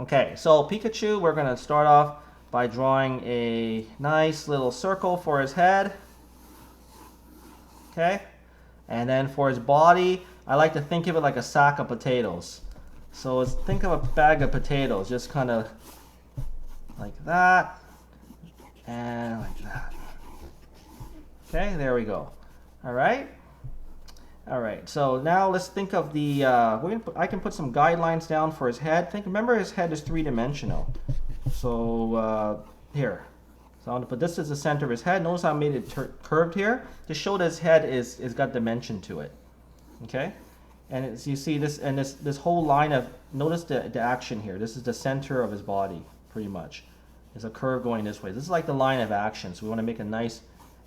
Okay, so Pikachu, we're going to start off by drawing a nice little circle for his head. Okay, and then for his body, I like to think of it like a sack of potatoes. So think of a bag of potatoes, just kind of like that, and like that. Okay, there we go. All right. All right. So now let's think of the. I can put some guidelines down for his head. Remember, his head is three-dimensional. So here. So I'm gonna put this as the center of his head. Notice how I made it curved here to show that his head is got dimension to it. Okay. And as you see this, and this whole line of, notice the action here. This is the center of his body, pretty much. There's a curve going this way. This is like the line of action. So we want to make a nice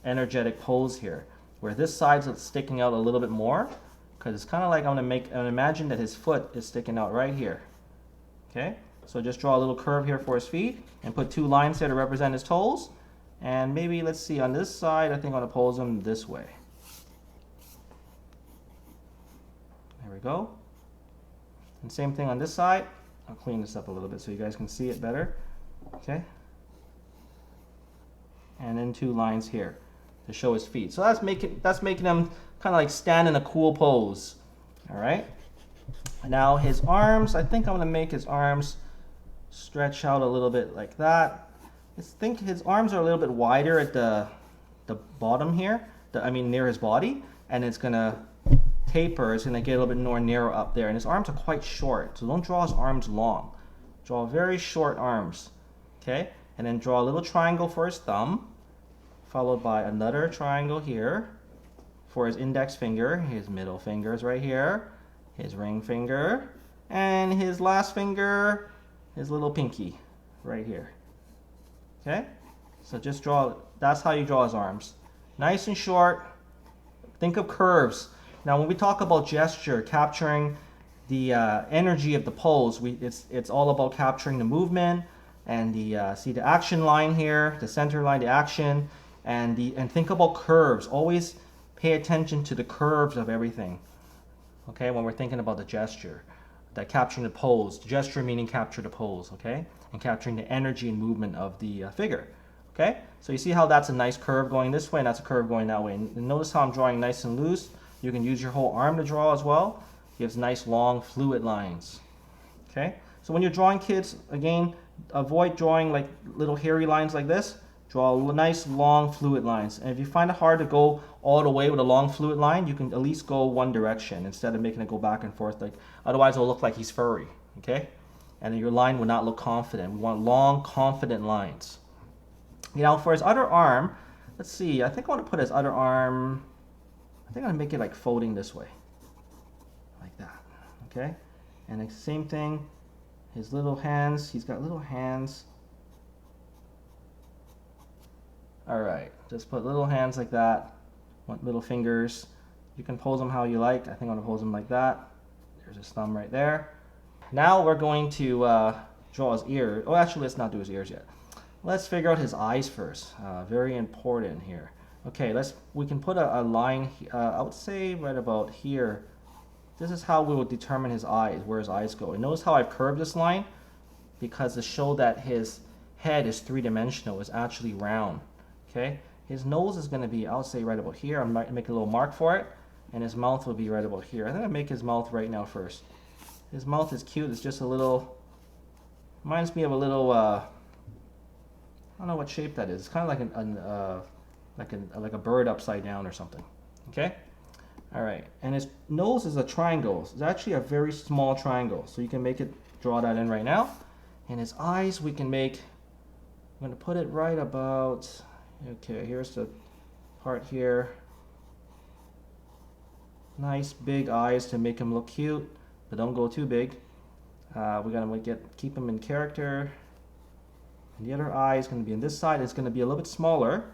energetic pose here, where this side's sticking out a little bit more, because it's kind of like I'm gonna imagine that his foot is sticking out right here. Okay, so just draw a little curve here for his feet, and put two lines there to represent his toes. And maybe let's see, on this side, I think I'm gonna pose him this way. There we go. And same thing on this side. I'll clean this up a little bit so you guys can see it better. Okay. And then two lines here to show his feet. So that's making him kind of like stand in a cool pose. All right. Now his arms, I think I'm gonna make his arms stretch out a little bit like that. I think his arms are a little bit wider at the bottom here. Near his body, and it's gonna taper. It's gonna get a little bit more narrow up there. And his arms are quite short, so don't draw his arms long. Draw very short arms. Okay. And then draw a little triangle for his thumb, followed by another triangle here for his index finger. His middle finger is right here, his ring finger, and his last finger, his little pinky right here. Okay, so just draw, that's how you draw his arms. Nice and short. Think of curves. Now when we talk about gesture, capturing the energy of the pose, it's all about capturing the movement, and see the action line here, the center line, the action, and think about curves. Always pay attention to the curves of everything. Okay, when we're thinking about the gesture, that capturing the pose, gesture meaning capture the pose. Okay, and capturing the energy and movement of the figure. Okay, so you see how that's a nice curve going this way, and that's a curve going that way. And notice how I'm drawing nice and loose. You can use your whole arm to draw as well. Gives nice long fluid lines. Okay, so when you're drawing kids, again, avoid drawing like little hairy lines like this. Draw nice long fluid lines. And if you find it hard to go all the way with a long fluid line, you can at least go one direction instead of making it go back and forth. Otherwise it'll look like he's furry. Okay? And your line will not look confident. We want long, confident lines. Now for his other arm, let's see, I think I want to put his other arm, I think I'm going to make it like folding this way. Like that. Okay? And the same thing. His little hands, he's got little hands. Alright, just put little hands like that. Want little fingers. You can pose them how you like. I think I'm going to pose them like that. There's his thumb right there. Now we're going to draw his ears. Oh, actually, let's not do his ears yet. Let's figure out his eyes first. Very important here. Okay, we can put a line, I would say right about here. This is how we will determine his eyes, where his eyes go. And notice how I've curved this line, because to show that his head is three-dimensional, is actually round. Okay, his nose is going to be, I'll say right about here. I might make a little mark for it, and his mouth will be right about here. I think I'll make his mouth right now first. His mouth is cute. It's just a little, reminds me of a little, I don't know what shape that is. It's kind of like a bird upside down or something. Okay. All right, and his nose is a triangle. It's actually a very small triangle, so you can draw that in right now. And his eyes, we can make, I'm going to put it right about, okay, here's the part here. Nice big eyes to make him look cute, but don't go too big. We're going to keep him in character. And the other eye is going to be on this side. It's going to be a little bit smaller.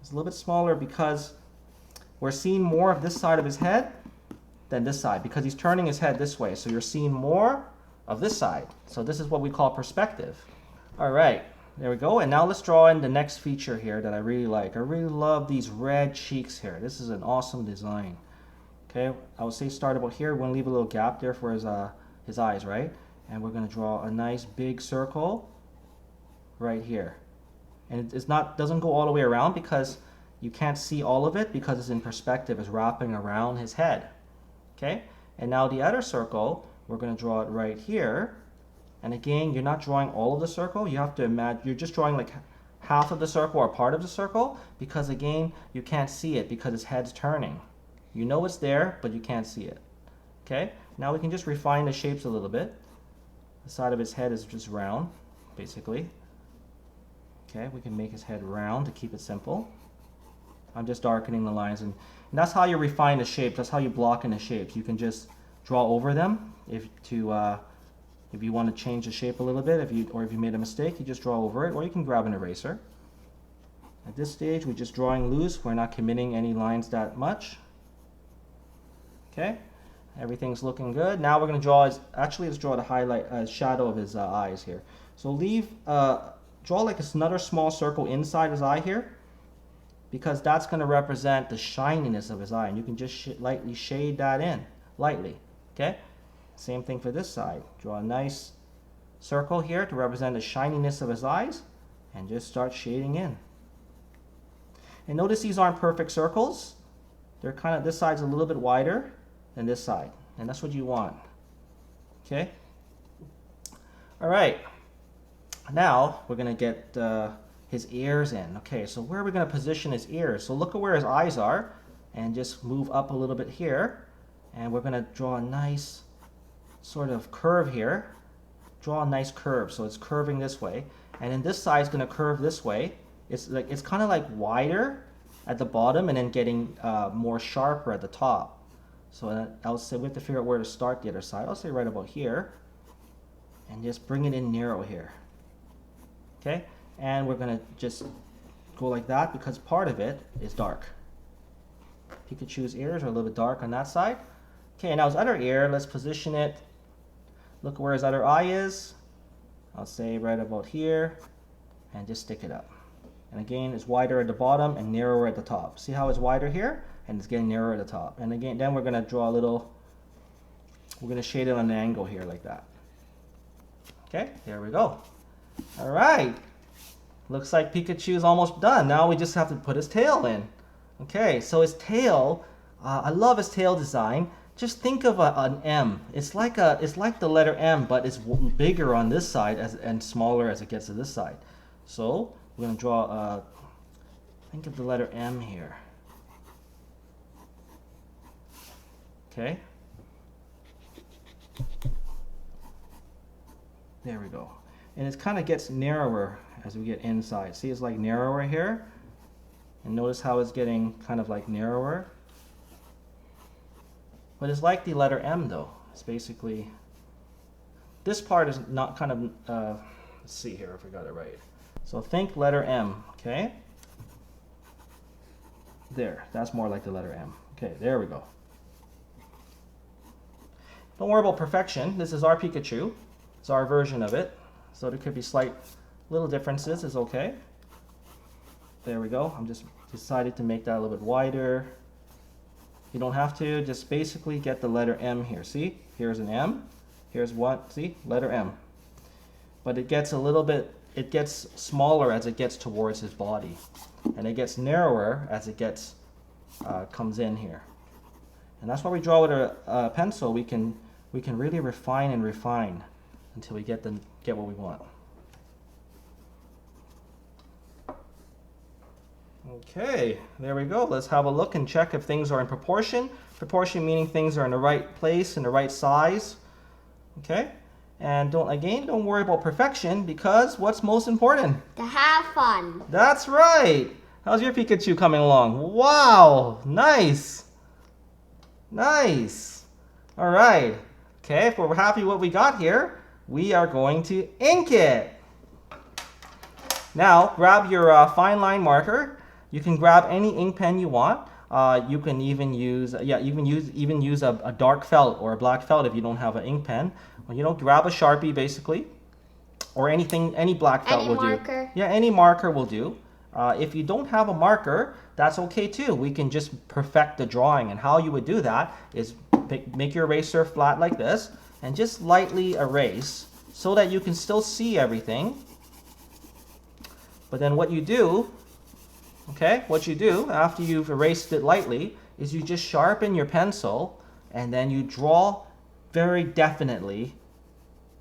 It's a little bit smaller because we're seeing more of this side of his head than this side, because he's turning his head this way. So you're seeing more of this side. So this is what we call perspective. All right, there we go. And now let's draw in the next feature here that I really like. I really love these red cheeks here. This is an awesome design. Okay, I would say start about here. We're going to leave a little gap there for his eyes, right? And we're going to draw a nice big circle right here. And it's not, doesn't go all the way around because you can't see all of it because it's in perspective, it's wrapping around his head. Okay? And now the other circle, we're going to draw it right here. And again, you're not drawing all of the circle. You have to imagine, you're just drawing like half of the circle or part of the circle because again, you can't see it because his head's turning. You know it's there, but you can't see it. Okay? Now we can just refine the shapes a little bit. The side of his head is just round, basically. Okay, we can make his head round to keep it simple. I'm just darkening the lines, and that's how you refine the shapes. That's how you block in the shapes. You can just draw over them if you want to change the shape a little bit. If you made a mistake, you just draw over it, or you can grab an eraser. At this stage, we're just drawing loose. We're not committing any lines that much. Okay. Everything's looking good. Now we're going to draw his, actually let's draw the highlight, shadow of his eyes here. So draw like another small circle inside his eye here because that's going to represent the shininess of his eye. And you can just lightly shade that in, lightly, okay? Same thing for this side. Draw a nice circle here to represent the shininess of his eyes and just start shading in. And notice these aren't perfect circles. They're kind of, this side's a little bit wider than this side, and that's what you want. Okay. All right. Now we're gonna get his ears in. Okay. So where are we gonna position his ears? So look at where his eyes are, and just move up a little bit here, and we're gonna draw a nice sort of curve here. Draw a nice curve. So it's curving this way, and then this side's gonna curve this way. It's kind of like wider at the bottom, and then getting more sharper at the top. So I'll say we have to figure out where to start the other side. I'll say right about here. And just bring it in narrow here. Okay? And we're going to just go like that because part of it is dark. Pikachu's ears are a little bit dark on that side. Okay, now his other ear, let's position it. Look where his other eye is. I'll say right about here. And just stick it up. And again, it's wider at the bottom and narrower at the top. See how it's wider here? And it's getting narrower at the top. And again, then we're going to draw a little, we're going to shade it on an angle here like that. Okay, there we go. All right. Looks like Pikachu's almost done. Now we just have to put his tail in. Okay, so his tail, I love his tail design. Just think of an M. It's like the letter M, but it's bigger on this side and smaller as it gets to this side. So we're going to draw, think of the letter M here. Okay. There we go. And it kind of gets narrower as we get inside. See, it's like narrower here. And notice how it's getting kind of like narrower. But it's like the letter M though. It's basically, this part is not kind of, let's see here if we got it right. So think letter M, okay? There, that's more like the letter M. Okay, there we go. Don't worry about perfection. This is our Pikachu. It's our version of it. So there could be slight little differences. It's okay. There we go. I'm just decided to make that a little bit wider. You don't have to. Just basically get the letter M here. See? Here's an M. Here's what? See? Letter M. But it gets a little bit, it gets smaller as it gets towards his body. And it gets narrower as it gets, comes in here. And that's why we draw with a pencil. We can really refine and refine until we get what we want. Okay, there we go. Let's have a look and check if things are in proportion. Proportion meaning things are in the right place and the right size. Okay, and don't worry about perfection because what's most important? To have fun. That's right. How's your Pikachu coming along? Wow, nice. Nice. All right. Okay, if we're happy with what we got here, we are going to ink it. Now, grab your fine line marker. You can grab any ink pen you want. You can even use, even use a dark felt or a black felt if you don't have an ink pen. Well, grab a Sharpie basically, or anything, any black felt will do. Yeah, any marker will do. If you don't have a marker, that's okay too. We can just perfect the drawing, and how you would do that is make your eraser flat like this, and just lightly erase so that you can still see everything. But then what you do, okay, what you do after you've erased it lightly is you just sharpen your pencil and then you draw very definitely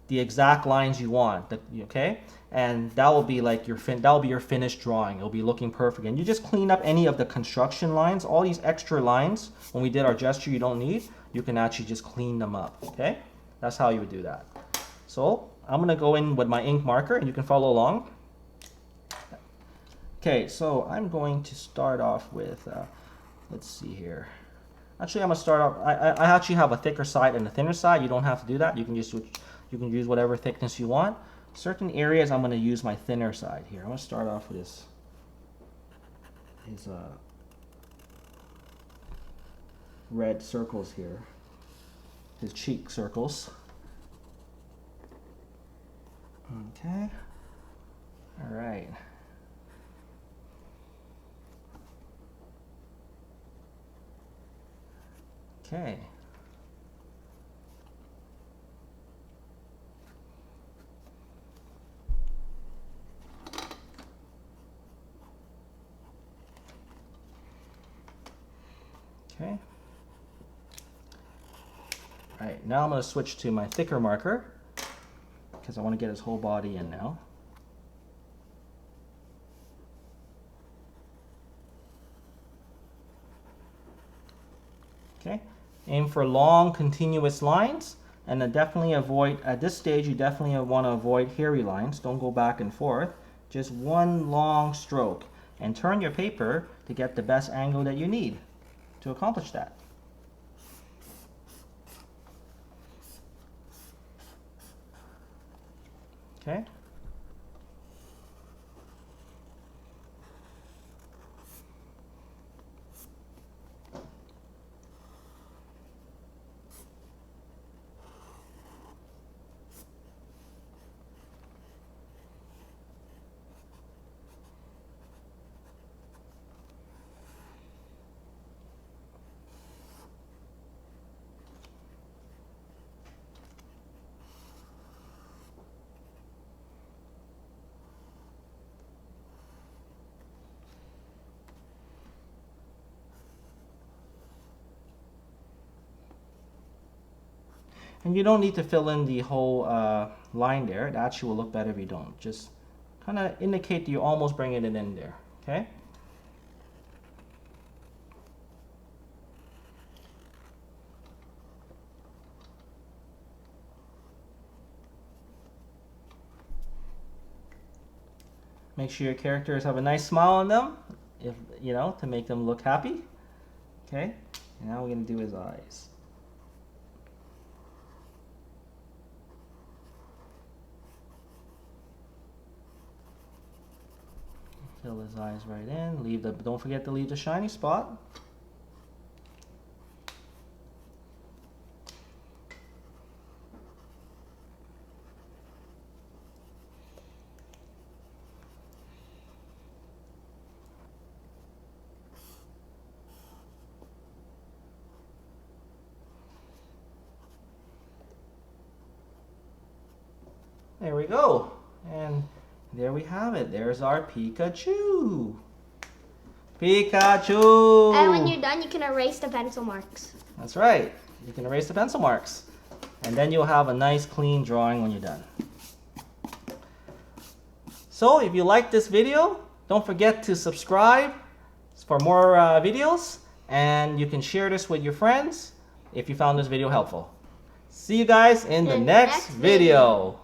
the exact lines you want, okay? And that will be like your finished drawing. It'll be looking perfect. And you just clean up any of the construction lines, all these extra lines when we did our gesture you don't need, you can actually just clean them up, okay? That's how you would do that. So I'm gonna go in with my ink marker and you can follow along. Okay, so I'm going to start off with, let's see here. Actually, I'm gonna start off, I actually have a thicker side and a thinner side. You don't have to do that. You can just you can use whatever thickness you want. Certain areas I'm gonna use my thinner side here. I'm gonna start off with these red circles here, his cheek circles. Okay, all right. Okay. Okay. All right, now I'm going to switch to my thicker marker because I want to get his whole body in now. Okay, aim for long continuous lines, and then definitely avoid, at this stage you definitely want to avoid hairy lines. Don't go back and forth, just one long stroke, and turn your paper to get the best angle that you need to accomplish that. Okay. And you don't need to fill in the whole line there. It actually will look better if you don't. Just kind of indicate that you're almost bringing it in there, okay? Make sure your characters have a nice smile on them, if you know, to make them look happy. Okay, and now we're gonna do his eyes. Fill his eyes right in. Leave the, don't forget to leave the shiny spot. There we go. And there we have it. There's our Pikachu. Pikachu! And when you're done, you can erase the pencil marks. That's right. You can erase the pencil marks. And then you'll have a nice clean drawing when you're done. So if you like this video, don't forget to subscribe for more videos. And you can share this with your friends if you found this video helpful. See you guys in the next video.